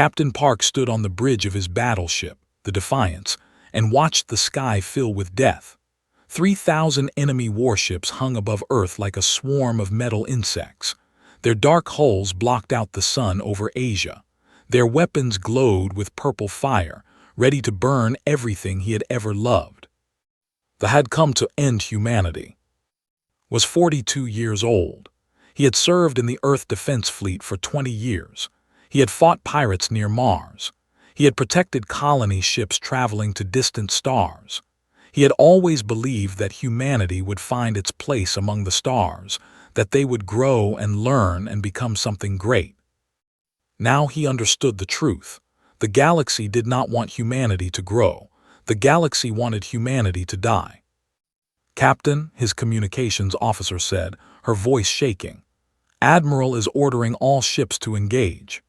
Captain Park stood on the bridge of his battleship, the Defiance, and watched the sky fill with death. 3,000 enemy warships hung above Earth like a swarm of metal insects. Their dark hulls blocked out the sun over Asia. Their weapons glowed with purple fire, ready to burn everything he had ever loved. The had come to end humanity. Was 42 years old. He had served in the Earth Defense Fleet for 20 years. He had fought pirates near Mars. He had protected colony ships traveling to distant stars. He had always believed that humanity would find its place among the stars, that they would grow and learn and become something great. Now he understood the truth. The galaxy did not want humanity to grow. The galaxy wanted humanity to die. "Captain," his communications officer said, her voice shaking. "Admiral is ordering all ships to engage."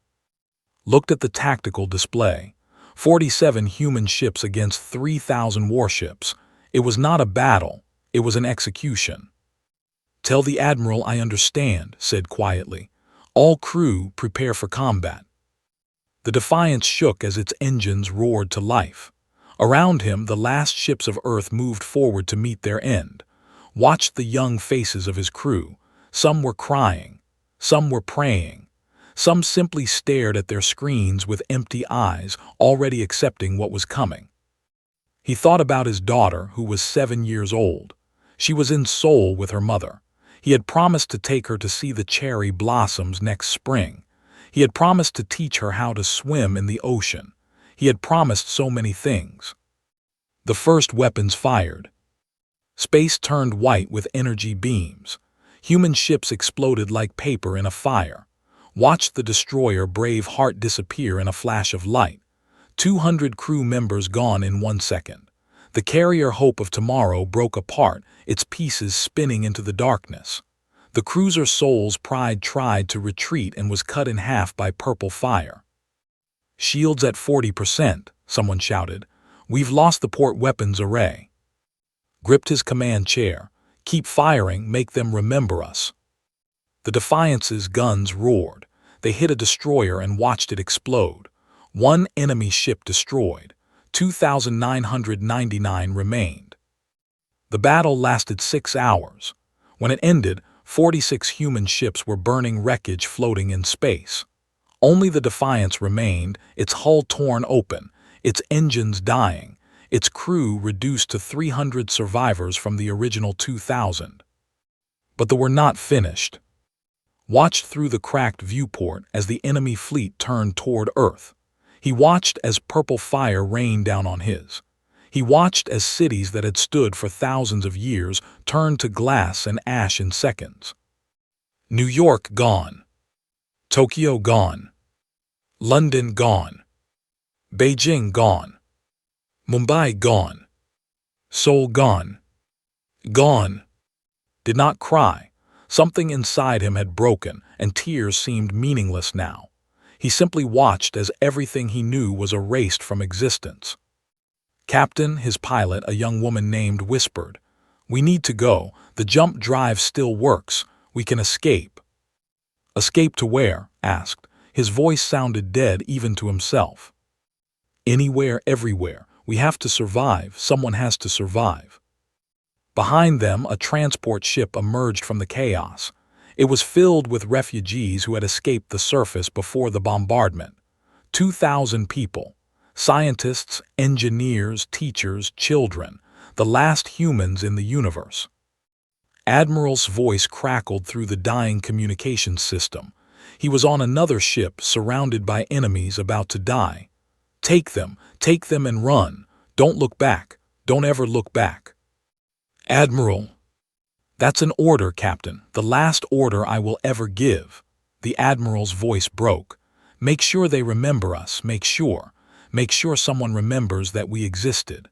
Looked at the tactical display. 47 human ships against 3,000 warships. It was not a battle, it was an execution. "Tell the Admiral I understand," said quietly. "All crew prepare for combat." The Defiance shook as its engines roared to life. Around him, the last ships of Earth moved forward to meet their end. Watched the young faces of his crew. Some were crying, some were praying. Some simply stared at their screens with empty eyes, already accepting what was coming. He thought about his daughter, who was 7 years old. She was in Seoul with her mother. He had promised to take her to see the cherry blossoms next spring. He had promised to teach her how to swim in the ocean. He had promised so many things. The first weapons fired. Space turned white with energy beams. Human ships exploded like paper in a fire. Watched the destroyer Braveheart disappear in a flash of light. 200 crew members gone in 1 second. The carrier Hope of Tomorrow broke apart, its pieces spinning into the darkness. The cruiser Soul's Pride tried to retreat and was cut in half by purple fire. "Shields at 40%, someone shouted. "We've lost the port weapons array." Gripped his command chair. "Keep firing, make them remember us." The Defiance's guns roared. They hit a destroyer and watched it explode. 1 enemy ship destroyed. 2,999 remained. The battle lasted 6 hours. When it ended, 46 human ships were burning wreckage floating in space. Only the Defiance remained, its hull torn open, its engines dying, its crew reduced to 300 survivors from the original 2,000. But they were not finished. Watched through the cracked viewport as the enemy fleet turned toward Earth. He watched as purple fire rained down on his. He watched as cities that had stood for thousands of years turned to glass and ash in seconds. New York gone. Tokyo gone. London gone. Beijing gone. Mumbai gone. Seoul gone. Gone. Did not cry. Something inside him had broken, and tears seemed meaningless now. He simply watched as everything he knew was erased from existence. "Captain," his pilot, a young woman named, whispered. "We need to go. The jump drive still works. We can escape." "Escape to where?" asked. His voice sounded dead even to himself. "Anywhere, everywhere. We have to survive. Someone has to survive." Behind them, a transport ship emerged from the chaos. It was filled with refugees who had escaped the surface before the bombardment. 2,000 people. Scientists, engineers, teachers, children. The last humans in the universe. Admiral's voice crackled through the dying communications system. He was on another ship, surrounded by enemies about to die. Take them and run. Don't look back. Don't ever look back." "Admiral." "That's an order, Captain, the last order I will ever give." The Admiral's voice broke. "Make sure they remember us, make sure. Make sure someone remembers that we existed."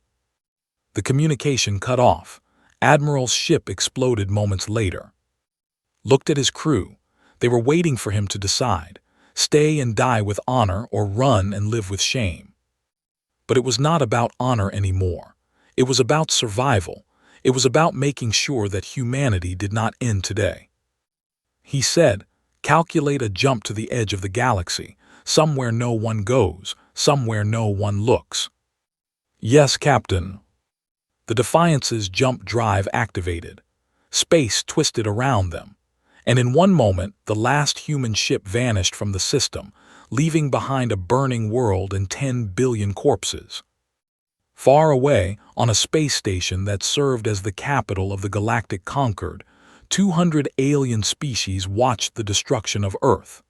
The communication cut off. Admiral's ship exploded moments later. Looked at his crew. They were waiting for him to decide. Stay and die with honor or run and live with shame. But it was not about honor anymore. It was about survival. It was about making sure that humanity did not end today. He said, "Calculate a jump to the edge of the galaxy. somewhere no one goes, somewhere no one looks. Yes, Captain. The Defiance's jump drive activated. Space twisted around them, and in one moment the last human ship vanished from the system, leaving behind a burning world and 10 billion corpses. Far away, on a space station that served as the capital of the Galactic Concord, 200 alien species watched the destruction of Earth.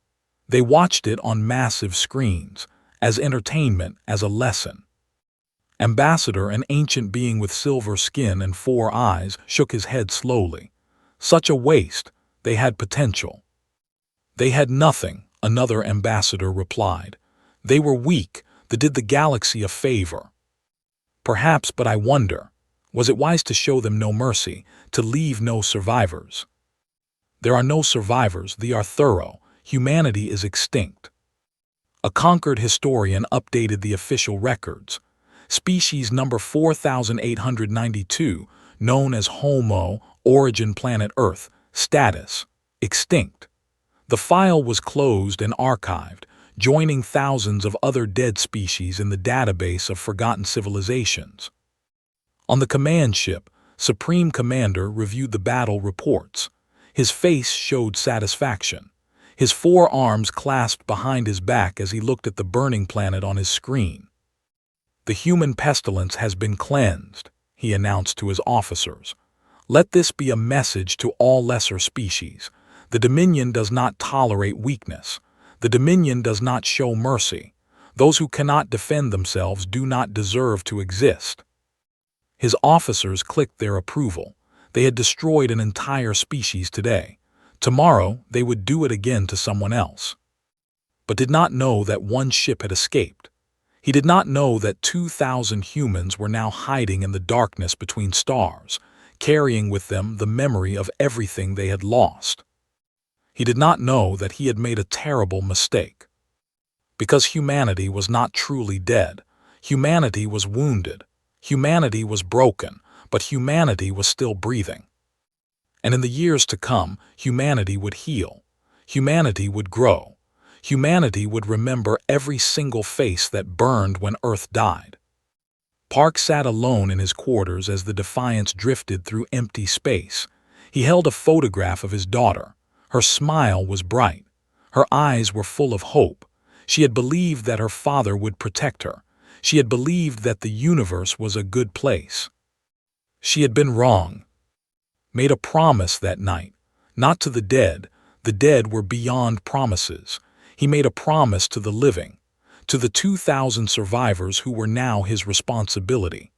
They watched it on massive screens, as entertainment, as a lesson. Ambassador, an ancient being with silver skin and 4 eyes, shook his head slowly. Such a waste. They had potential. They had nothing, another ambassador replied. They were weak. They did the galaxy a favor. Perhaps, but I wonder, was it wise to show them no mercy, to leave no survivors? There are no survivors. They are thorough. Humanity is extinct. A Concord historian updated the official records. Species number 4892, known as Homo, origin planet Earth, status, extinct. The file was closed and archived, joining thousands of other dead species in the database of forgotten civilizations. On the command ship, Supreme Commander reviewed the battle reports. His face showed satisfaction. His 4 arms clasped behind his back as he looked at the burning planet on his screen. The human pestilence has been cleansed, he announced to his officers. Let this be a message to all lesser species. The Dominion does not tolerate weakness. The Dominion does not show mercy. Those who cannot defend themselves do not deserve to exist. His officers clicked their approval. They had destroyed an entire species today. Tomorrow, they would do it again to someone else. But did not know that one ship had escaped. He did not know that 2,000 humans were now hiding in the darkness between stars, carrying with them the memory of everything they had lost. He did not know that he had made a terrible mistake. Because humanity was not truly dead. Humanity was wounded. Humanity was broken, but humanity was still breathing. And in the years to come, humanity would heal. Humanity would grow. Humanity would remember every single face that burned when Earth died. Park sat alone in his quarters as the Defiance drifted through empty space. He held a photograph of his daughter. Her smile was bright. Her eyes were full of hope. She had believed that her father would protect her. She had believed that the universe was a good place. She had been wrong. Made a promise that night, not to the dead were beyond promises. He made a promise to the living, to the 2,000 survivors who were now his responsibility.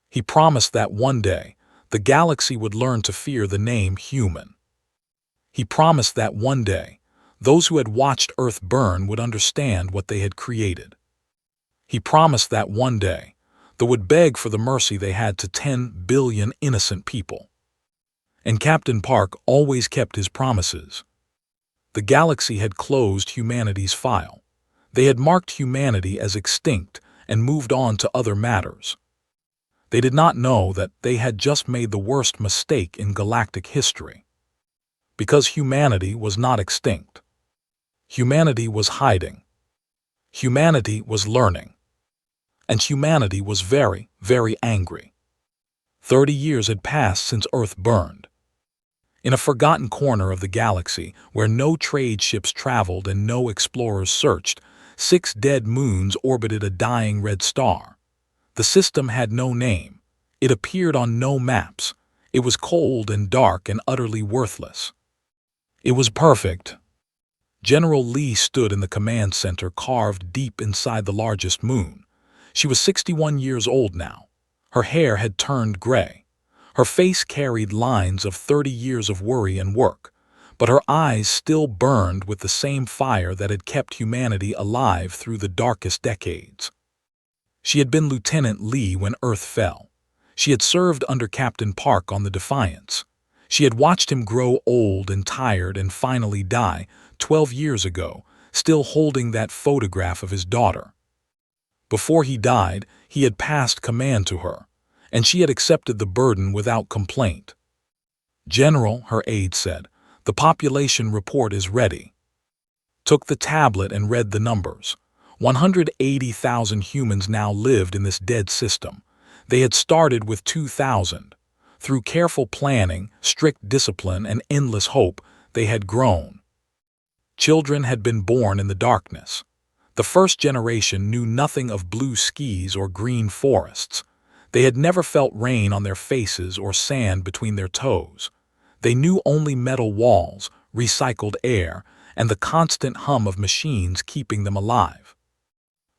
He promised that one day, the galaxy would learn to fear the name human. He promised that one day, those who had watched Earth burn would understand what they had created. He promised that one day, they would beg for the mercy they had to 10 billion innocent people. And Captain Park always kept his promises. The galaxy had closed humanity's file. They had marked humanity as extinct and moved on to other matters. They did not know that they had just made the worst mistake in galactic history. Because humanity was not extinct. Humanity was hiding. Humanity was learning. And humanity was very, very angry. 30 years had passed since Earth burned. In a forgotten corner of the galaxy, where no trade ships traveled and no explorers searched, 6 dead moons orbited a dying red star. The system had no name. It appeared on no maps. It was cold and dark and utterly worthless. It was perfect. General Lee stood in the command center carved deep inside the largest moon. She was 61 years old now. Her hair had turned gray. Her face carried lines of 30 years of worry and work, but her eyes still burned with the same fire that had kept humanity alive through the darkest decades. She had been Lieutenant Lee when Earth fell. She had served under Captain Park on the Defiance. She had watched him grow old and tired and finally die 12 years ago, still holding that photograph of his daughter. Before he died, he had passed command to her, and she had accepted the burden without complaint. "General," her aide said, "the population report is ready." took the tablet and read the numbers. 180,000 humans now lived in this dead system. They had started with 2,000. Through careful planning, strict discipline, and endless hope, they had grown. Children had been born in the darkness. The first generation knew nothing of blue skies or green forests. They had never felt rain on their faces or sand between their toes. They knew only metal walls, recycled air, and the constant hum of machines keeping them alive.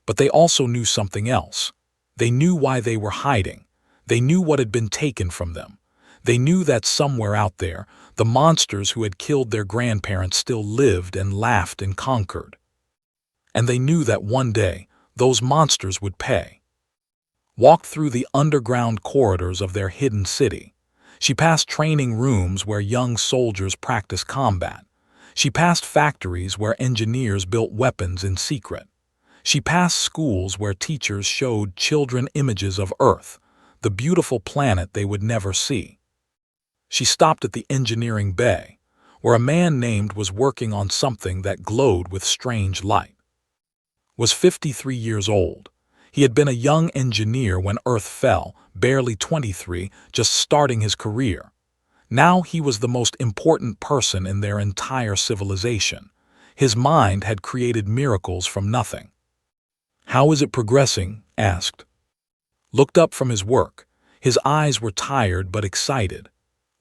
But they also knew something else. They knew why they were hiding. They knew what had been taken from them. They knew that somewhere out there, the monsters who had killed their grandparents still lived and laughed and conquered. And they knew that one day, those monsters would pay. Walked through the underground corridors of their hidden city. She passed training rooms where young soldiers practiced combat. She passed factories where engineers built weapons in secret. She passed schools where teachers showed children images of Earth, the beautiful planet they would never see. She stopped at the engineering bay, where a man named was working on something that glowed with strange light. Was 53 years old. He had been a young engineer when Earth fell, barely 23, just starting his career. Now he was the most important person in their entire civilization. His mind had created miracles from nothing. "How is it progressing?" asked. Looked up from his work. His eyes were tired but excited.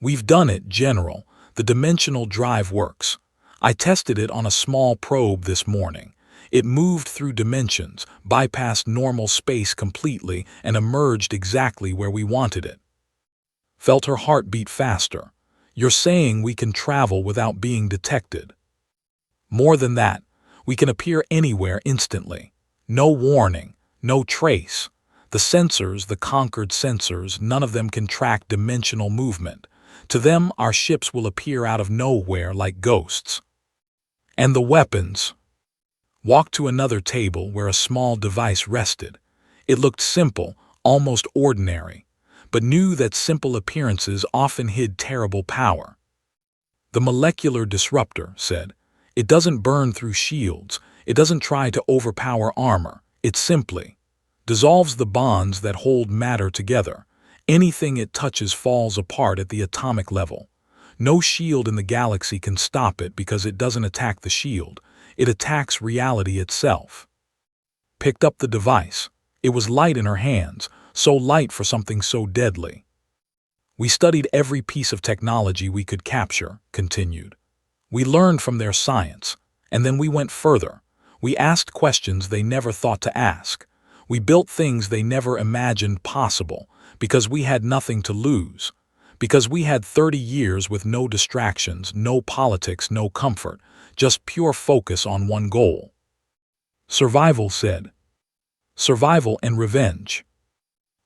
"We've done it, General. The dimensional drive works. I tested it on a small probe this morning. It moved through dimensions, bypassed normal space completely, and emerged exactly where we wanted it." Felt her heart beat faster. "You're saying we can travel without being detected?" "More than that, we can appear anywhere instantly. No warning, no trace. The sensors, the conquered sensors, none of them can track dimensional movement. To them, our ships will appear out of nowhere like ghosts." "And the weapons?" Walked to another table where a small device rested. It looked simple, almost ordinary, but knew that simple appearances often hid terrible power. "The molecular disruptor," said. "It doesn't burn through shields. It doesn't try to overpower armor. It simply dissolves the bonds that hold matter together. Anything it touches falls apart at the atomic level. No shield in the galaxy can stop it because it doesn't attack the shield. It attacks reality itself." Picked up the device. It was light in her hands, so light for something so deadly. "We studied every piece of technology we could capture," continued. "We learned from their science, and then we went further. We asked questions they never thought to ask. We built things they never imagined possible, because we had nothing to lose. Because we had 30 years with no distractions, no politics, no comfort, just pure focus on one goal." "Survival," said. "Survival and revenge."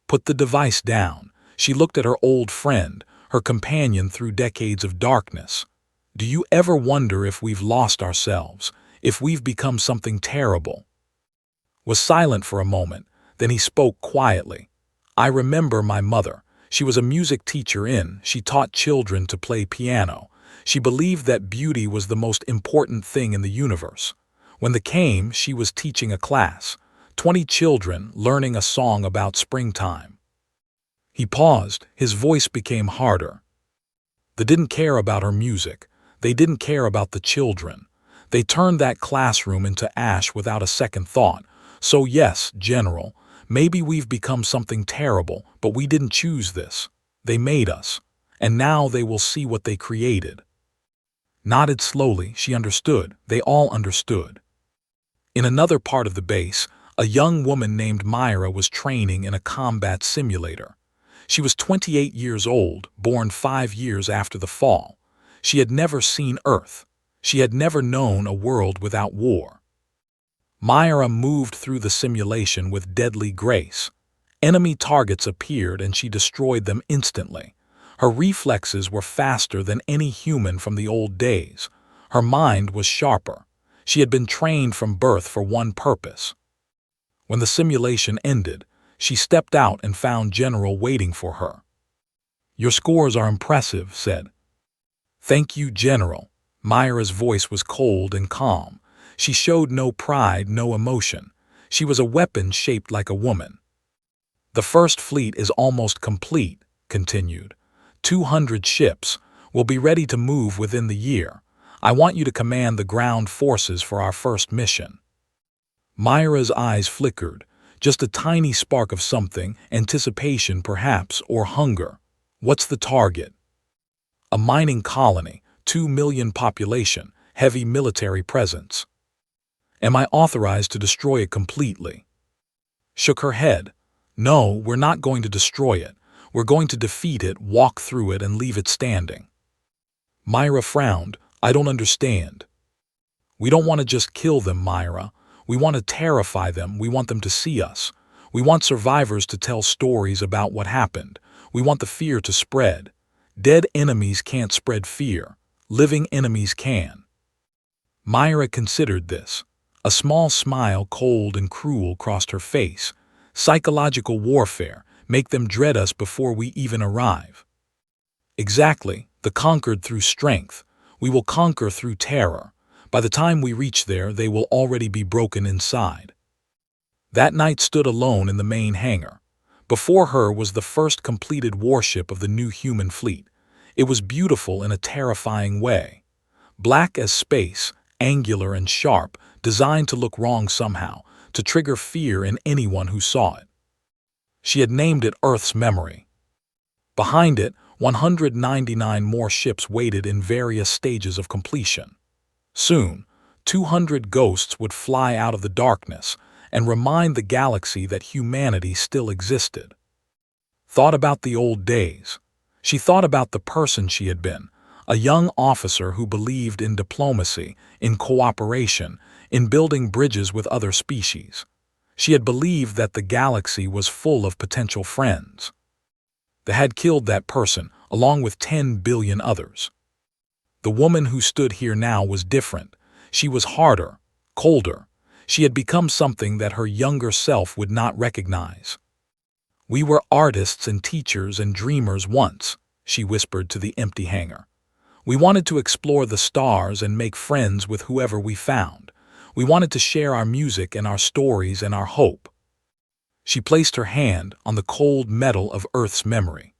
Put the device down. She looked at her old friend, her companion through decades of darkness. "Do you ever wonder if we've lost ourselves, if we've become something terrible?" Was silent for a moment, then he spoke quietly. "I remember my mother. She was a music teacher she taught children to play piano. She believed that beauty was the most important thing in the universe. When the came, she was teaching a class. 20 children learning a song about springtime." He paused, his voice became harder. They didn't care about her music. They didn't care about the children. They turned that classroom into ash without a second thought. "So yes, General, maybe we've become something terrible, but we didn't choose this. They made us, and now they will see what they created." Nodded slowly, she understood. They all understood. In another part of the base, a young woman named Myra was training in a combat simulator. She was 28 years old, born 5 years after the fall. She had never seen Earth. She had never known a world without war. Myra moved through the simulation with deadly grace. Enemy targets appeared and she destroyed them instantly. Her reflexes were faster than any human from the old days. Her mind was sharper. She had been trained from birth for one purpose. When the simulation ended, she stepped out and found General waiting for her. "Your scores are impressive," said. "Thank you, General." Myra's voice was cold and calm. She showed no pride, no emotion. She was a weapon shaped like a woman. The first fleet is almost complete, continued. 200 ships will be ready to move within the year. I want you to command the ground forces for our first mission. Myra's eyes flickered, just a tiny spark of something, anticipation perhaps, or hunger. What's the target? A mining colony, 2 million population, heavy military presence. Am I authorized to destroy it completely? Shook her head. No, we're not going to destroy it. We're going to defeat it, walk through it, and leave it standing. Myra frowned. I don't understand. We don't want to just kill them, Myra. We want to terrify them. We want them to see us. We want survivors to tell stories about what happened. We want the fear to spread. Dead enemies can't spread fear. Living enemies can. Myra considered this. A small smile, cold and cruel, crossed her face. Psychological warfare. Make them dread us before we even arrive. Exactly. The conquered through strength. We will conquer through terror. By the time we reach there, they will already be broken inside. That night stood alone in the main hangar. Before her was the first completed warship of the new human fleet. It was beautiful in a terrifying way. Black as space, angular and sharp, designed to look wrong somehow, to trigger fear in anyone who saw it. She had named it Earth's Memory. Behind it, 199 more ships waited in various stages of completion. Soon, 200 ghosts would fly out of the darkness and remind the galaxy that humanity still existed. Thought about the old days. She thought about the person she had been, a young officer who believed in diplomacy, in cooperation, in building bridges with other species. She had believed that the galaxy was full of potential friends. They had killed that person, along with 10 billion others. The woman who stood here now was different. She was harder, colder. She had become something that her younger self would not recognize. We were artists and teachers and dreamers once, she whispered to the empty hangar. We wanted to explore the stars and make friends with whoever we found. We wanted to share our music and our stories and our hope. She placed her hand on the cold metal of Earth's memory.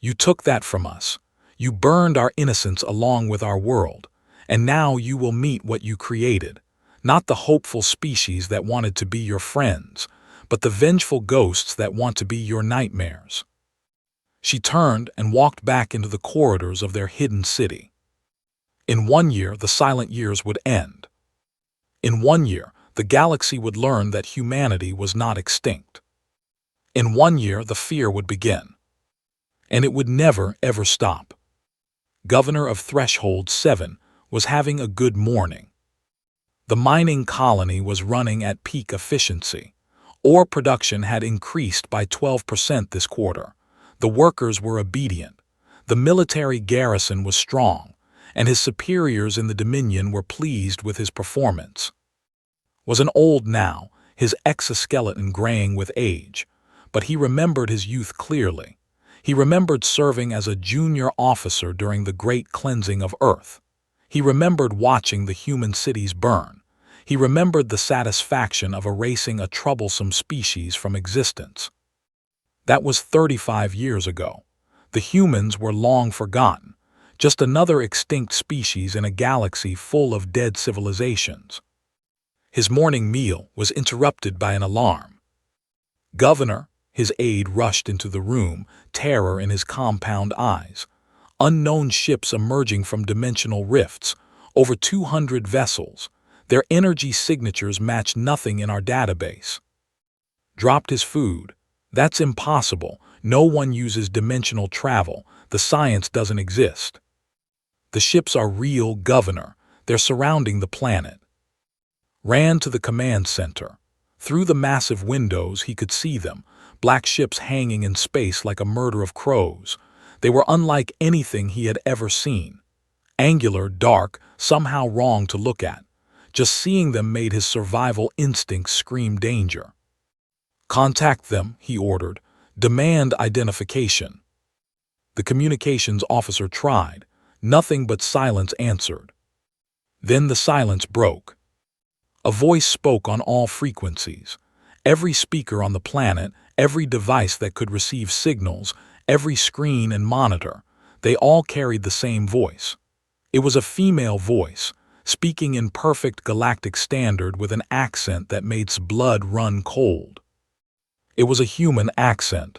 You took that from us. You burned our innocence along with our world, and now you will meet what you created, not the hopeful species that wanted to be your friends, but the vengeful ghosts that want to be your nightmares. She turned and walked back into the corridors of their hidden city. In 1 year, the silent years would end. In 1 year, the galaxy would learn that humanity was not extinct. In 1 year, the fear would begin. And it would never, ever stop. Governor of Threshold 7 was having a good morning. The mining colony was running at peak efficiency. Ore production had increased by 12% this quarter. The workers were obedient. The military garrison was strong, and his superiors in the Dominion were pleased with his performance. Was an old now, his exoskeleton graying with age, but he remembered his youth clearly. He remembered serving as a junior officer during the great cleansing of Earth. He remembered watching the human cities burn. He remembered the satisfaction of erasing a troublesome species from existence. That was 35 years ago. The humans were long forgotten, just another extinct species in a galaxy full of dead civilizations. His morning meal was interrupted by an alarm. Governor, his aide rushed into the room, terror in his compound eyes. Unknown ships emerging from dimensional rifts, over 200 vessels. Their energy signatures match nothing in our database. Dropped his food. That's impossible. No one uses dimensional travel. The science doesn't exist. The ships are real, Governor. They're surrounding the planet. Ran to the command center. Through the massive windows, he could see them, black ships hanging in space like a murder of crows. They were unlike anything he had ever seen. Angular, dark, somehow wrong to look at. Just seeing them made his survival instincts scream danger. Contact them, he ordered. Demand identification. The communications officer tried. Nothing but silence answered. Then the silence broke. A voice spoke on all frequencies. Every speaker on the planet, every device that could receive signals, every screen and monitor, they all carried the same voice. It was a female voice, speaking in perfect galactic standard with an accent that made blood run cold. It was a human accent.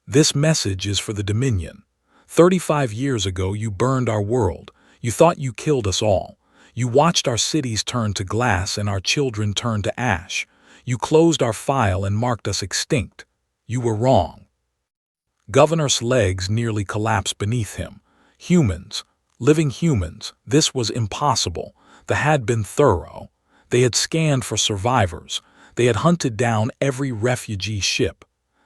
This message is for the Dominion. 35 years ago you burned our world. You thought you killed us all. You watched our cities turn to glass and our children turn to ash. You closed our file and marked us extinct. You were wrong. Governor's legs nearly collapsed beneath him. Humans, living humans, this was impossible. They had been thorough. They had scanned for survivors. They had hunted down every refugee ship.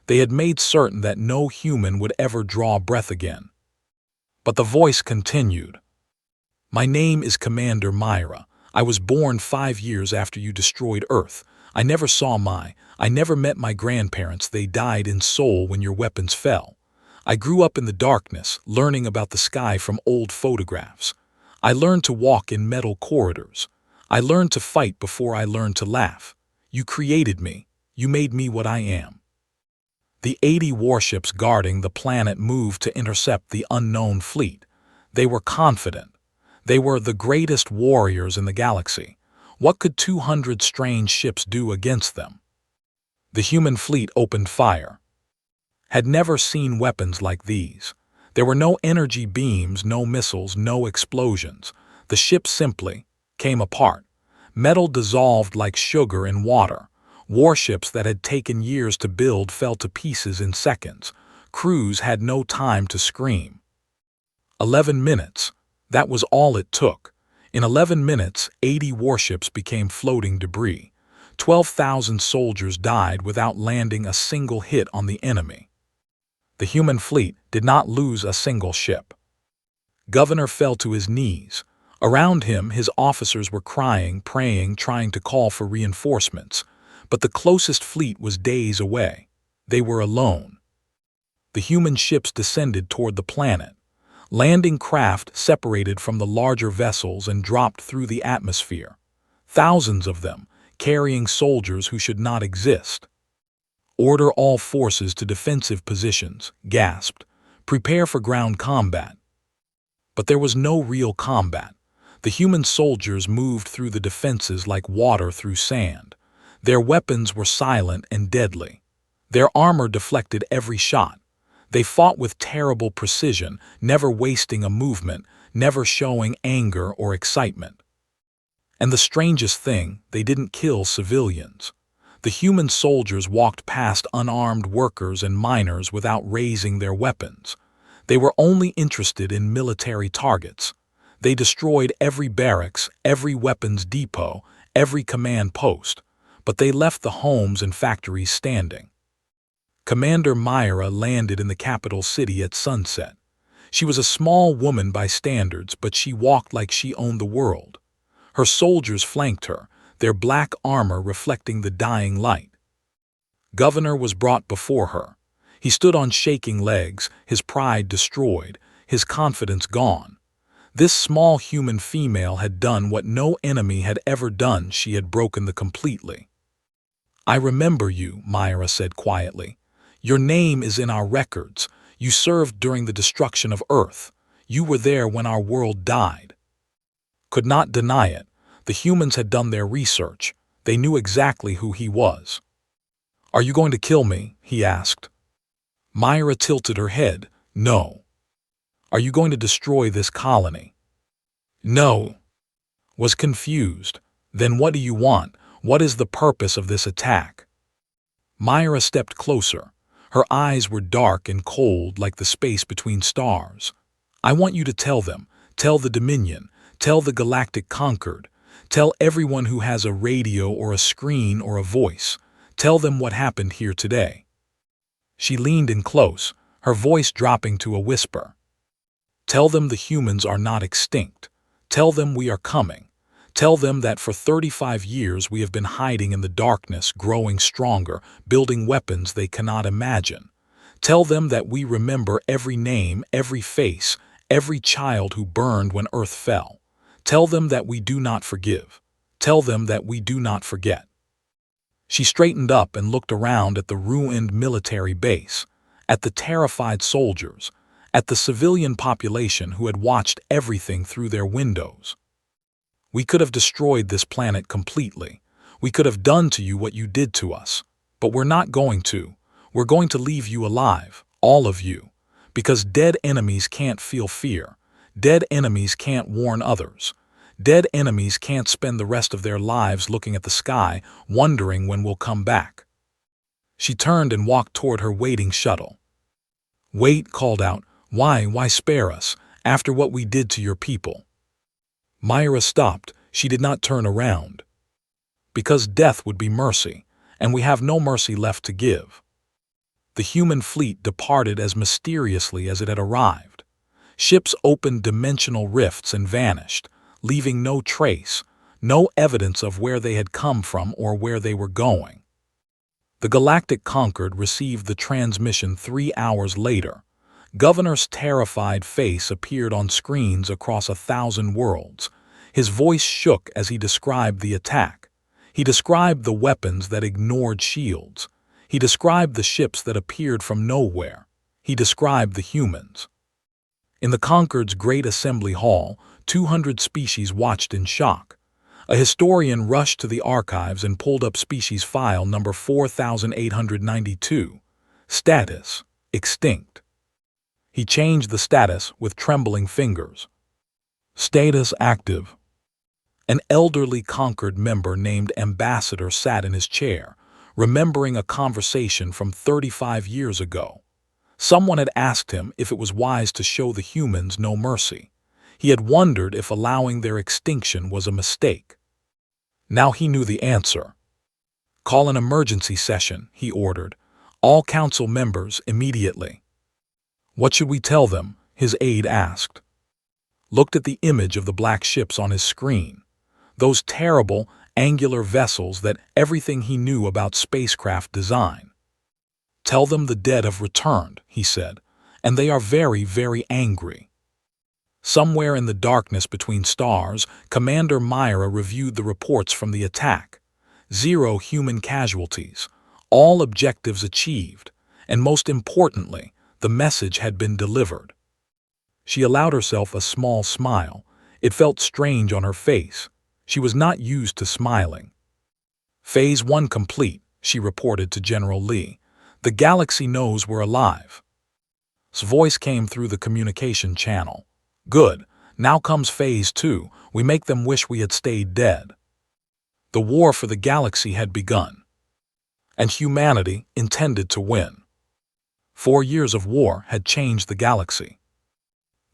They had made certain that no human would ever draw breath again. But the voice continued. My name is Commander Myra. I was born 5 years after you destroyed Earth. I never met my grandparents. They died in Seoul when your weapons fell. I grew up in the darkness, learning about the sky from old photographs. I learned to walk in metal corridors. I learned to fight before I learned to laugh. You created me. You made me what I am. The 80 warships guarding the planet moved to intercept the unknown fleet. They were confident. They were the greatest warriors in the galaxy. What could 200 strange ships do against them? The human fleet opened fire. Had never seen weapons like these. There were no energy beams, no missiles, no explosions. The ship simply came apart. Metal dissolved like sugar in water. Warships that had taken years to build fell to pieces in seconds. Crews had no time to scream. 11 minutes. That was all it took. In 11 minutes, 80 warships became floating debris. 12,000 soldiers died without landing a single hit on the enemy. The human fleet did not lose a single ship. Governor fell to his knees. Around him, his officers were crying, praying, trying to call for reinforcements. But the closest fleet was days away. They were alone. The human ships descended toward the planet. Landing craft separated from the larger vessels and dropped through the atmosphere. Thousands of them, carrying soldiers who should not exist. Order all forces to defensive positions, gasped. Prepare for ground combat. But there was no real combat. The human soldiers moved through the defenses like water through sand. Their weapons were silent and deadly. Their armor deflected every shot. They fought with terrible precision, never wasting a movement, never showing anger or excitement. And the strangest thing, they didn't kill civilians. The human soldiers walked past unarmed workers and miners without raising their weapons. They were only interested in military targets. They destroyed every barracks, every weapons depot, every command post, but they left the homes and factories standing. Commander Myra landed in the capital city at sunset. She was a small woman by standards, but she walked like she owned the world. Her soldiers flanked her, their black armor reflecting the dying light. Governor was brought before her. He stood on shaking legs, his pride destroyed, his confidence gone. This small human female had done what no enemy had ever done. She had broken the completely. I remember you, Myra said quietly. Your name is in our records. You served during the destruction of Earth. You were there when our world died. Could not deny it. The humans had done their research. They knew exactly who he was. Are you going to kill me? He asked. Myra tilted her head. No. Are you going to destroy this colony? No. Was confused. Then what do you want? What is the purpose of this attack? Myra stepped closer. Her eyes were dark and cold like the space between stars. I want you to tell them. Tell the Dominion. Tell the Galactic Conquered. Tell everyone who has a radio or a screen or a voice. Tell them what happened here today. She leaned in close, her voice dropping to a whisper. Tell them the humans are not extinct. Tell them we are coming. Tell them that for 35 years we have been hiding in the darkness, growing stronger, building weapons they cannot imagine. Tell them that we remember every name, every face, every child who burned when Earth fell. Tell them that we do not forgive. Tell them that we do not forget." She straightened up and looked around at the ruined military base, at the terrified soldiers, at the civilian population who had watched everything through their windows. "We could have destroyed this planet completely. We could have done to you what you did to us. But we're not going to. We're going to leave you alive, all of you. Because dead enemies can't feel fear. Dead enemies can't warn others. Dead enemies can't spend the rest of their lives looking at the sky, wondering when we'll come back." She turned and walked toward her waiting shuttle. "Wait," called out. Why spare us, after what we did to your people?" Myra stopped. She did not turn around. "Because death would be mercy, and we have no mercy left to give." The human fleet departed as mysteriously as it had arrived. Ships opened dimensional rifts and vanished, leaving no trace, no evidence of where they had come from or where they were going. The Galactic Concord received the transmission 3 hours later. Governor's terrified face appeared on screens across 1,000 worlds. His voice shook as he described the attack. He described the weapons that ignored shields. He described the ships that appeared from nowhere. He described the humans. In the Concord's Great Assembly Hall, 200 species watched in shock. A historian rushed to the archives and pulled up species file number 4892. Status: extinct. He changed the status with trembling fingers. Status active. An elderly Concord member named Ambassador sat in his chair, remembering a conversation from 35 years ago. Someone had asked him if it was wise to show the humans no mercy. He had wondered if allowing their extinction was a mistake. Now he knew the answer. "Call an emergency session," he ordered. "All council members immediately." "What should we tell them?" his aide asked. Looked at the image of the black ships on his screen. Those terrible, angular vessels that everything he knew about spacecraft design. "Tell them the dead have returned," he said, "and they are very, very angry." Somewhere in the darkness between stars, Commander Myra reviewed the reports from the attack. 0 human casualties, all objectives achieved, and most importantly, the message had been delivered. She allowed herself a small smile. It felt strange on her face. She was not used to smiling. "Phase 1 complete," she reported to General Lee. "The galaxy knows we're alive." His voice came through the communication channel. "Good. Now comes Phase 2. We make them wish we had stayed dead." The war for the galaxy had begun. And humanity intended to win. 4 years of war had changed the galaxy.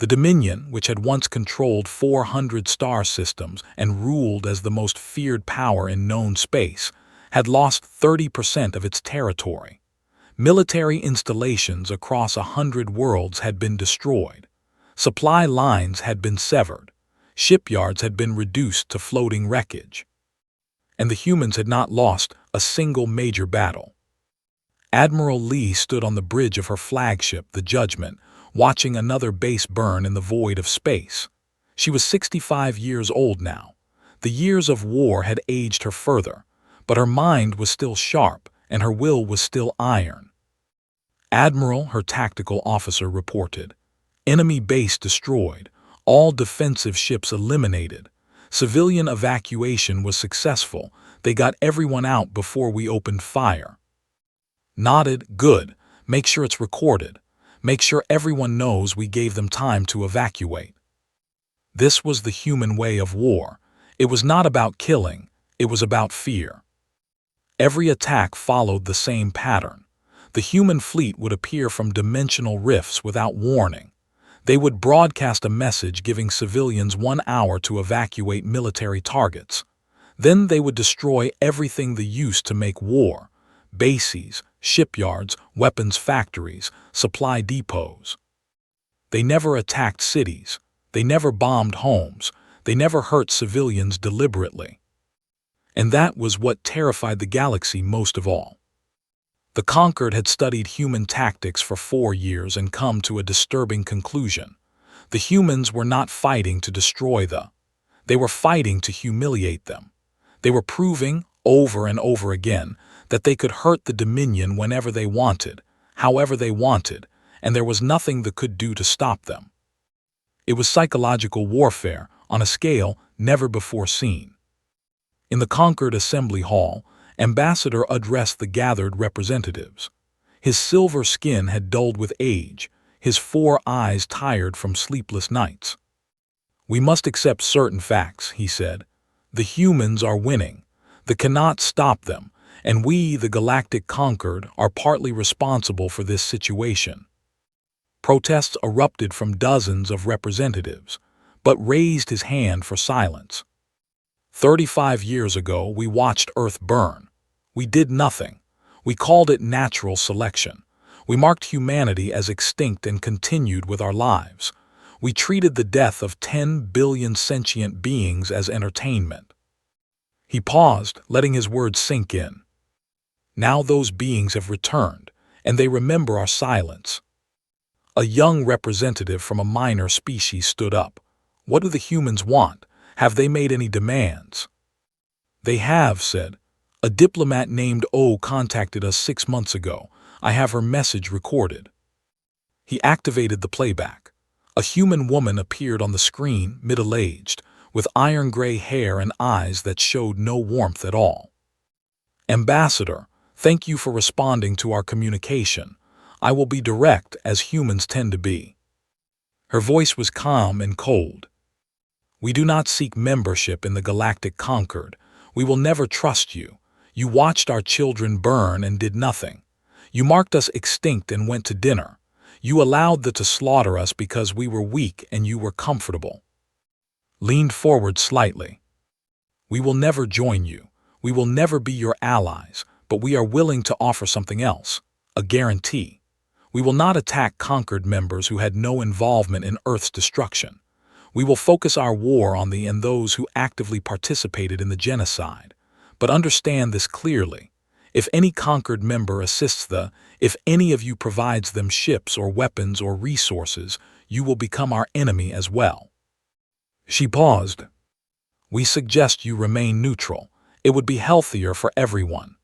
The Dominion, which had once controlled 400 star systems and ruled as the most feared power in known space, had lost 30% of its territory. Military installations across 100 worlds had been destroyed. Supply lines had been severed. Shipyards had been reduced to floating wreckage. And the humans had not lost a single major battle. Admiral Lee stood on the bridge of her flagship, the Judgment, watching another base burn in the void of space. She was 65 years old now. The years of war had aged her further, but her mind was still sharp and her will was still iron. "Admiral," her tactical officer reported. "Enemy base destroyed. All defensive ships eliminated. Civilian evacuation was successful. They got everyone out before we opened fire." Nodded. "Good. Make sure it's recorded. Make sure everyone knows we gave them time to evacuate." This was the human way of war. It was not about killing. It was about fear. Every attack followed the same pattern. The human fleet would appear from dimensional rifts without warning. They would broadcast a message giving civilians 1 hour to evacuate military targets. Then they would destroy everything they used to make war: bases, shipyards, weapons factories, supply depots. They never attacked cities. They never bombed homes. They never hurt civilians deliberately. And that was what terrified the galaxy most of all. The Concord had studied human tactics for 4 years and come to a disturbing conclusion. The humans were not fighting to destroy they were fighting to humiliate them. They were proving, over and over again, that they could hurt the Dominion whenever they wanted, however they wanted, and there was nothing they could do to stop them. It was psychological warfare on a scale never before seen. In the Concord Assembly Hall, Ambassador addressed the gathered representatives. His silver skin had dulled with age, his 4 eyes tired from sleepless nights. "We must accept certain facts," he said. "The humans are winning. They cannot stop them, and we, the Galactic Concord, are partly responsible for this situation." Protests erupted from dozens of representatives, but raised his hand for silence. 35 years ago, we watched Earth burn. We did nothing. We called it natural selection. We marked humanity as extinct and continued with our lives. We treated the death of 10 billion sentient beings as entertainment. He paused, letting his words sink in. Now those beings have returned, and they remember our silence. A young representative from a minor species stood up. "What do the humans want? Have they made any demands?" "They have," said. "A diplomat named O contacted us 6 months ago. I have her message recorded." He activated the playback. A human woman appeared on the screen, middle-aged, with iron-gray hair and eyes that showed no warmth at all. "Ambassador, thank you for responding to our communication. I will be direct, as humans tend to be." Her voice was calm and cold. "We do not seek membership in the Galactic Concord. We will never trust you. You watched our children burn and did nothing. You marked us extinct and went to dinner. You allowed them to slaughter us because we were weak and you were comfortable." Leaned forward slightly. "We will never join you. We will never be your allies, but we are willing to offer something else, a guarantee. We will not attack Concord members who had no involvement in Earth's destruction. We will focus our war on the and those who actively participated in the genocide. But understand this clearly. If any Concord member assists if any of you provides them ships or weapons or resources, you will become our enemy as well." She paused. "We suggest you remain neutral. It would be healthier for everyone."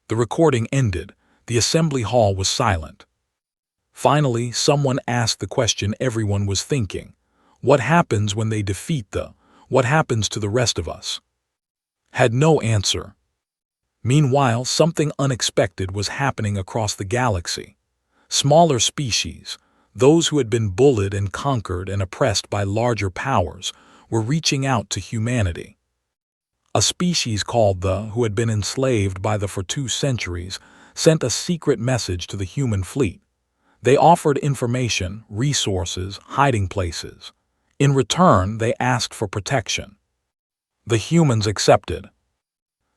The recording ended. The assembly hall was silent. Finally, someone asked the question everyone was thinking. What happens when they defeat what happens to the rest of us? Had no answer. Meanwhile, something unexpected was happening across the galaxy. Smaller species, those who had been bullied and conquered and oppressed by larger powers, were reaching out to humanity. A species called who had been enslaved by for 2 centuries, sent a secret message to the human fleet. They offered information, resources, hiding places. In return, they asked for protection. The humans accepted.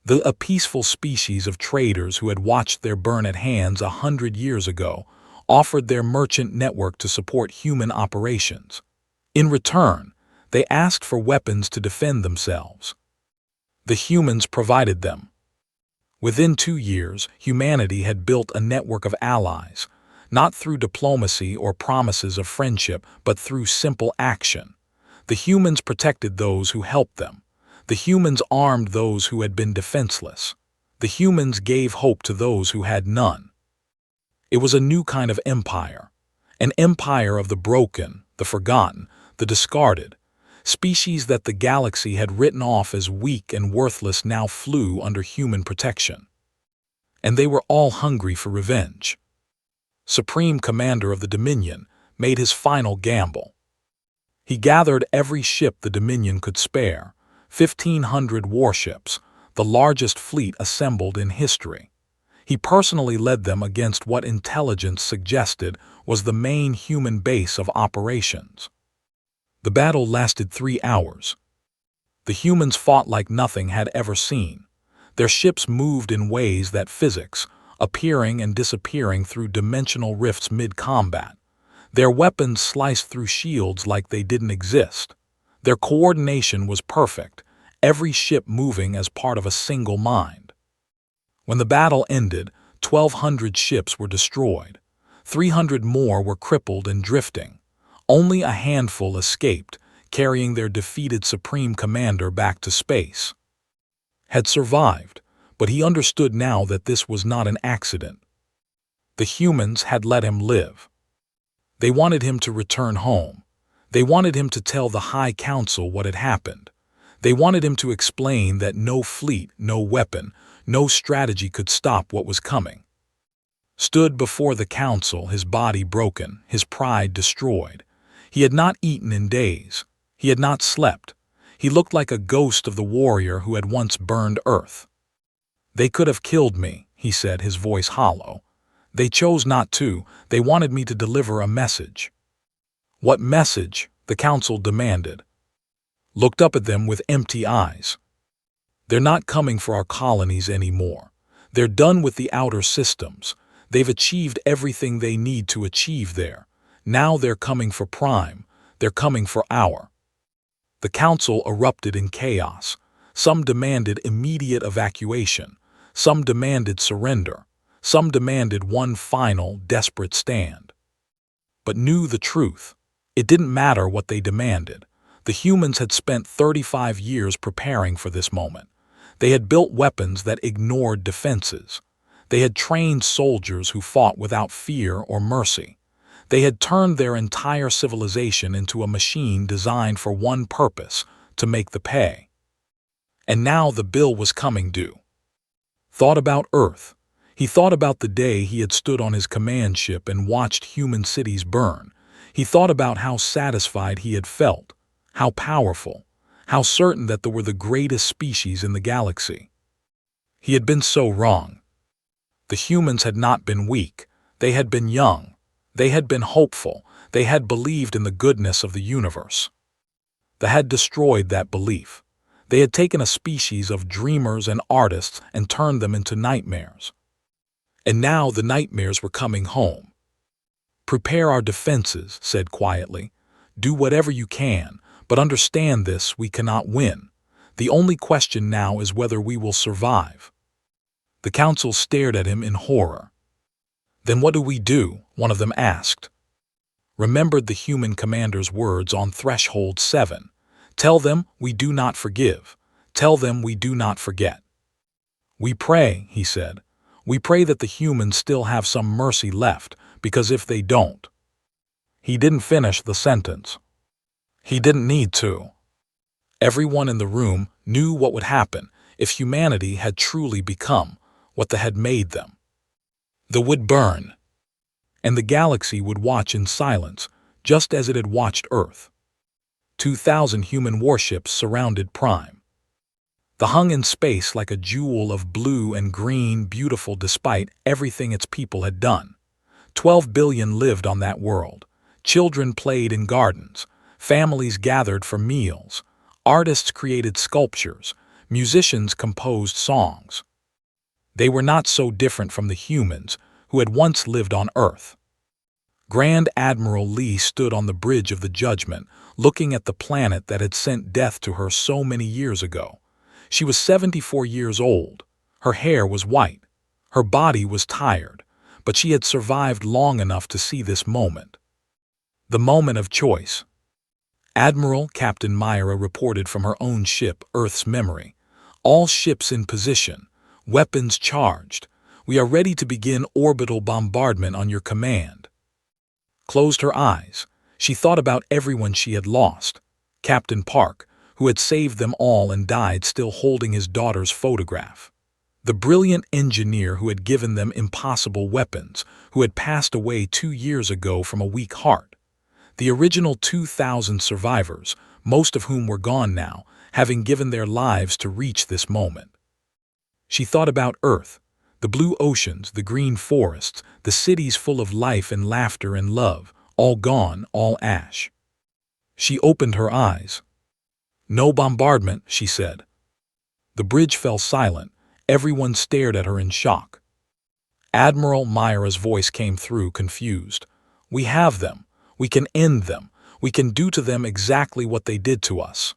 A peaceful species of traders who had watched their burn at hands 100 years ago offered their merchant network to support human operations. In return, they asked for weapons to defend themselves. The humans provided them. Within 2 years, humanity had built a network of allies, not through diplomacy or promises of friendship, but through simple action. The humans protected those who helped them. The humans armed those who had been defenseless. The humans gave hope to those who had none. It was a new kind of empire. An empire of the broken, the forgotten, the discarded. Species that the galaxy had written off as weak and worthless now flew under human protection. And they were all hungry for revenge. Supreme Commander of the Dominion made his final gamble. He gathered every ship the Dominion could spare, 1,500 warships, the largest fleet assembled in history. He personally led them against what intelligence suggested was the main human base of operations. The battle lasted 3 hours. The humans fought like nothing had ever seen. Their ships moved in ways that physics, appearing and disappearing through dimensional rifts mid-combat. Their weapons sliced through shields like they didn't exist. Their coordination was perfect, every ship moving as part of a single mind. When the battle ended, 1,200 ships were destroyed. 300 more were crippled and drifting. Only a handful escaped, carrying their defeated Supreme Commander back to space. had survived, but he understood now that this was not an accident. The humans had let him live. They wanted him to return home. They wanted him to tell the High Council what had happened. They wanted him to explain that no fleet, no weapon, no strategy could stop what was coming. Stood before the council, his body broken, his pride destroyed. He had not eaten in days. He had not slept. He looked like a ghost of the warrior who had once burned Earth. "They could have killed me," he said, his voice hollow. "They chose not to. They wanted me to deliver a message." "What message?" the council demanded. Looked up at them with empty eyes. "They're not coming for our colonies anymore. They're done with the outer systems. They've achieved everything they need to achieve there. Now they're coming for Prime. They're coming for our." The council erupted in chaos. Some demanded immediate evacuation. Some demanded surrender. Some demanded one final, desperate stand. But knew the truth. It didn't matter what they demanded. The humans had spent 35 years preparing for this moment. They had built weapons that ignored defenses. They had trained soldiers who fought without fear or mercy. They had turned their entire civilization into a machine designed for one purpose, to make the pay. And now the bill was coming due. Thought about Earth. He thought about the day he had stood on his command ship and watched human cities burn. He thought about how satisfied he had felt, how powerful, how certain that they were the greatest species in the galaxy. He had been so wrong. The humans had not been weak. They had been young. They had been hopeful. They had believed in the goodness of the universe. They had destroyed that belief. They had taken a species of dreamers and artists and turned them into nightmares. And now the nightmares were coming home. "Prepare our defenses," said quietly. "Do whatever you can, but understand this: we cannot win. The only question now is whether we will survive." The council stared at him in horror. "Then what do we do?" one of them asked. Remembered the human commander's words on Threshold 7. "Tell them we do not forgive. Tell them we do not forget." "We pray," he said. "We pray that the humans still have some mercy left, because if they don't—" He didn't finish the sentence. He didn't need to. Everyone in the room knew what would happen if humanity had truly become what they had made them. They would burn, and the galaxy would watch in silence, just as it had watched Earth. 2,000 human warships surrounded Prime. They hung in space like a jewel of blue and green, beautiful despite everything its people had done. 12 billion lived on that world. Children played in gardens. Families gathered for meals. Artists created sculptures. Musicians composed songs. They were not so different from the humans who had once lived on Earth. Grand Admiral Lee stood on the bridge of the Judgment, looking at the planet that had sent death to her so many years ago. She was 74 years old. Her hair was white. Her body was tired, but she had survived long enough to see this moment. The moment of choice. Admiral Captain Myra reported from her own ship, Earth's Memory. "All ships in position. Weapons charged. We are ready to begin orbital bombardment on your command." Closed her eyes. She thought about everyone she had lost. Captain Park, who had saved them all and died still holding his daughter's photograph. The brilliant engineer who had given them impossible weapons, who had passed away 2 years ago from a weak heart. The original 2,000 survivors, most of whom were gone now, having given their lives to reach this moment. She thought about Earth, the blue oceans, the green forests, the cities full of life and laughter and love, all gone, all ash. She opened her eyes. "No bombardment," she said. The bridge fell silent. Everyone stared at her in shock. Admiral Myra's voice came through, confused. "We have them. We can end them. We can do to them exactly what they did to us."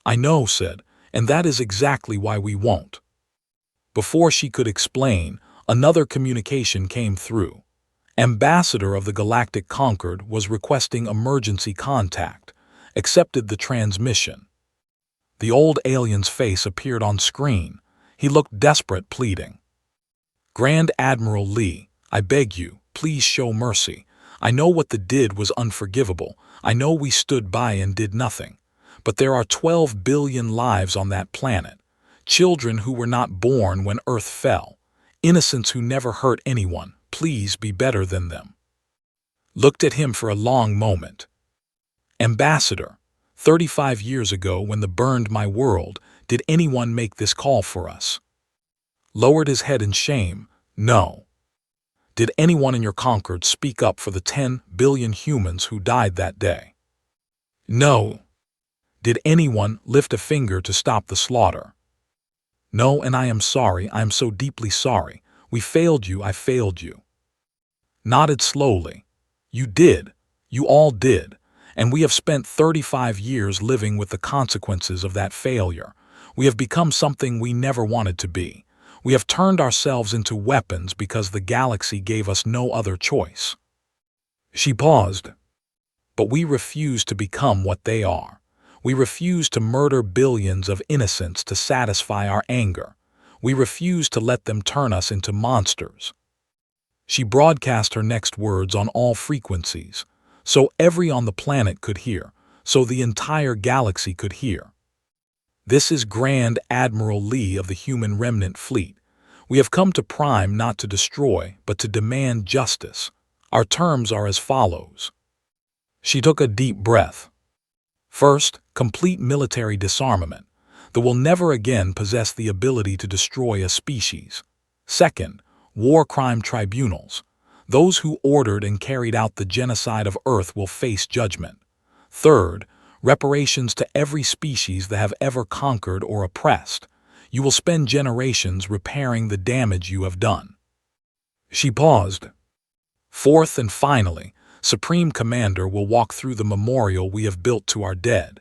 "I know," said, "and that is exactly why we won't." Before she could explain, another communication came through. Ambassador of the Galactic Concord was requesting emergency contact. Accepted the transmission. The old alien's face appeared on screen. He looked desperate, pleading. "Grand Admiral Lee, I beg you, please show mercy. I know what they did was unforgivable. I know we stood by and did nothing. But there are 12 billion lives on that planet. Children who were not born when Earth fell. Innocents who never hurt anyone. Please be better than them." Looked at him for a long moment. "Ambassador, 35 years ago when they burned my world, did anyone make this call for us?" Lowered his head in shame. "No." "Did anyone in your Concord speak up for the 10 billion humans who died that day?" "No." "Did anyone lift a finger to stop the slaughter?" "No, and I am sorry, I am so deeply sorry. We failed you, I failed you." Nodded slowly. "You did. You all did. And we have spent 35 years living with the consequences of that failure. We have become something we never wanted to be. We have turned ourselves into weapons because the galaxy gave us no other choice." She paused. "But we refuse to become what they are. We refuse to murder billions of innocents to satisfy our anger. We refuse to let them turn us into monsters." She broadcast her next words on all frequencies, so everyone on the planet could hear, so the entire galaxy could hear. "This is Grand Admiral Lee of the Human Remnant Fleet. We have come to Prime not to destroy, but to demand justice. Our terms are as follows." She took a deep breath. "First, complete military disarmament. They will never again possess the ability to destroy a species. Second, war crime tribunals. Those who ordered and carried out the genocide of Earth will face judgment. Third, reparations to every species that have ever conquered or oppressed. You will spend generations repairing the damage you have done." She paused. "Fourth and finally, Supreme Commander will walk through the memorial we have built to our dead.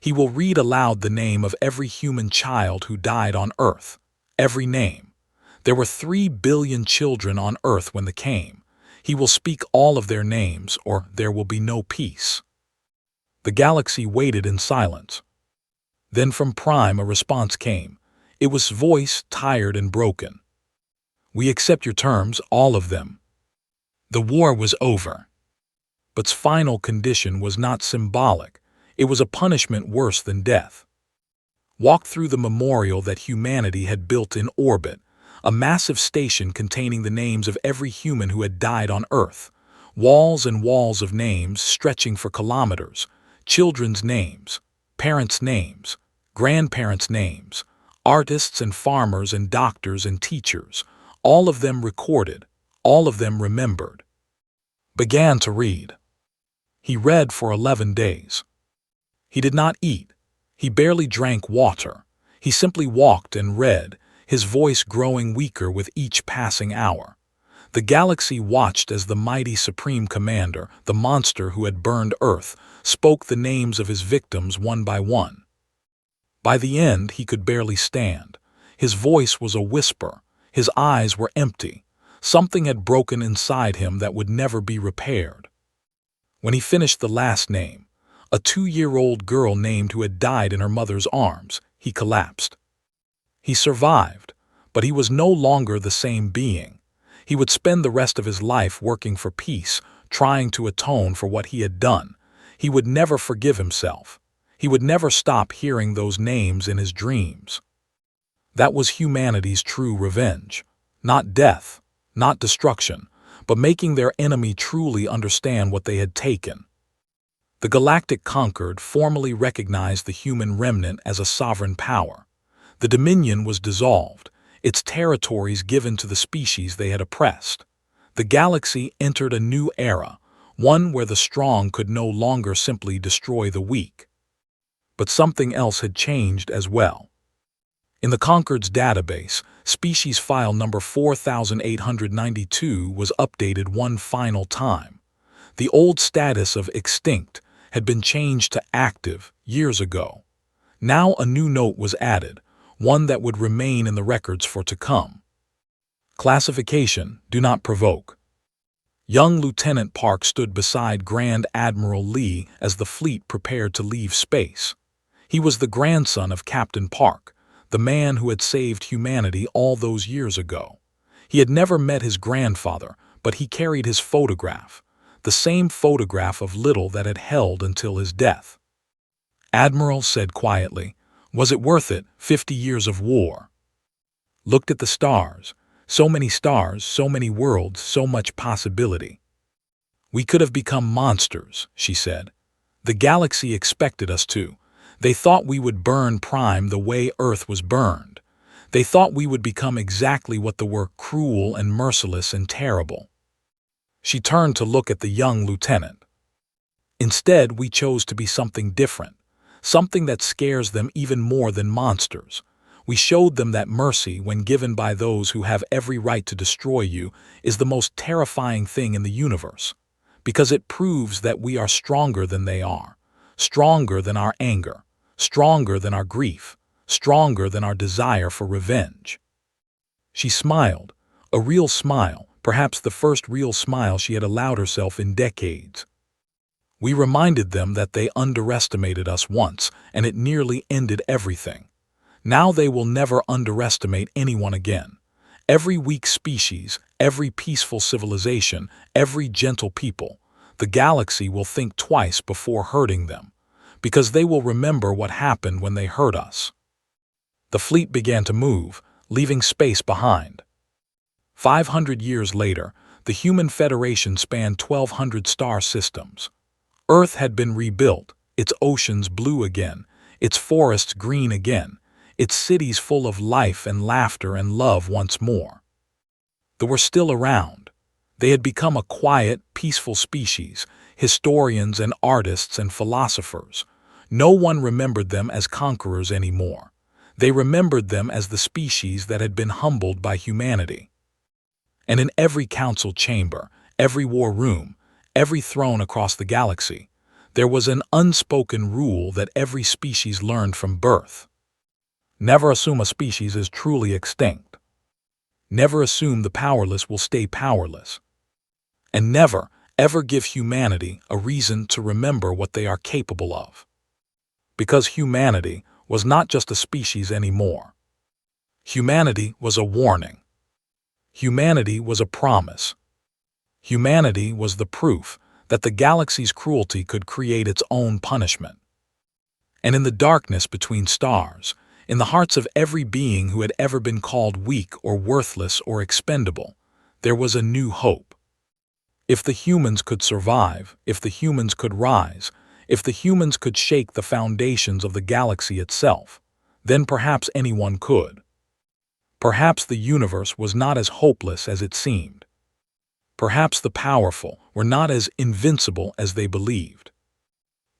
He will read aloud the name of every human child who died on Earth. Every name. There were 3 billion children on Earth when they came. He will speak all of their names, or there will be no peace." The galaxy waited in silence. Then from Prime a response came. It was voice tired and broken. "We accept your terms, all of them." The war was over. But its final condition was not symbolic. It was a punishment worse than death. Walk through the memorial that humanity had built in orbit, a massive station containing the names of every human who had died on Earth. Walls and walls of names stretching for kilometers. Children's names, parents' names, grandparents' names, artists and farmers and doctors and teachers, all of them recorded, all of them remembered. Began to read. He read for 11 days. He did not eat. He barely drank water. He simply walked and read, his voice growing weaker with each passing hour. The galaxy watched as the mighty Supreme Commander, the monster who had burned Earth, spoke the names of his victims one by one. By the end, he could barely stand. His voice was a whisper. His eyes were empty. Something had broken inside him that would never be repaired. When he finished the last name, a 2-year-old girl named who had died in her mother's arms, he collapsed. He survived, but he was no longer the same being. He would spend the rest of his life working for peace, trying to atone for what he had done. He would never forgive himself. He would never stop hearing those names in his dreams. That was humanity's true revenge. Not death, not destruction, but making their enemy truly understand what they had taken. The Galactic Concord formally recognized the human remnant as a sovereign power. The Dominion was dissolved, its territories given to the species they had oppressed. The galaxy entered a new era, one where the strong could no longer simply destroy the weak. But something else had changed as well. In the Concord's database, species file number 4892 was updated one final time. The old status of extinct had been changed to active years ago. Now a new note was added, one that would remain in the records for to come. Classification: do not provoke. Young Lieutenant Park stood beside Grand Admiral Lee as the fleet prepared to leave space. He was the grandson of Captain Park, the man who had saved humanity all those years ago. He had never met his grandfather, but he carried his photograph, the same photograph of Little that had held until his death. Admiral said quietly, "Was it worth it, 50 years of war?" Looked at the stars. So many stars, so many worlds, so much possibility. "We could have become monsters," she said. "The galaxy expected us to. They thought we would burn Prime the way Earth was burned. They thought we would become exactly what they were, cruel and merciless and terrible." She turned to look at the young lieutenant. "Instead, we chose to be something different, something that scares them even more than monsters. We showed them that mercy, when given by those who have every right to destroy you, is the most terrifying thing in the universe, because it proves that we are stronger than they are, stronger than our anger, stronger than our grief, stronger than our desire for revenge." She smiled, a real smile, perhaps the first real smile she had allowed herself in decades. "We reminded them that they underestimated us once, and it nearly ended everything. Now they will never underestimate anyone again. Every weak species, every peaceful civilization, every gentle people, the galaxy will think twice before hurting them, because they will remember what happened when they hurt us." The fleet began to move, leaving space behind. 500 years later, the Human Federation spanned 1,200 star systems. Earth had been rebuilt, its oceans blue again, its forests green again, its cities full of life and laughter and love once more. They were still around. They had become a quiet, peaceful species, historians and artists and philosophers. No one remembered them as conquerors anymore. They remembered them as the species that had been humbled by humanity. And in every council chamber, every war room, every throne across the galaxy, there was an unspoken rule that every species learned from birth. Never assume a species is truly extinct. Never assume the powerless will stay powerless. And never, ever give humanity a reason to remember what they are capable of. Because humanity was not just a species anymore. Humanity was a warning. Humanity was a promise. Humanity was the proof that the galaxy's cruelty could create its own punishment. And in the darkness between stars, in the hearts of every being who had ever been called weak or worthless or expendable, there was a new hope. If the humans could survive, if the humans could rise, if the humans could shake the foundations of the galaxy itself, then perhaps anyone could. Perhaps the universe was not as hopeless as it seemed. Perhaps the powerful were not as invincible as they believed.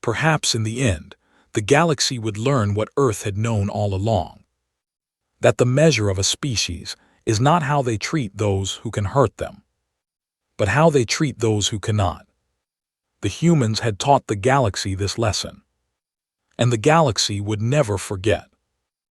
Perhaps in the end, the galaxy would learn what Earth had known all along. That the measure of a species is not how they treat those who can hurt them, but how they treat those who cannot. The humans had taught the galaxy this lesson, and the galaxy would never forget.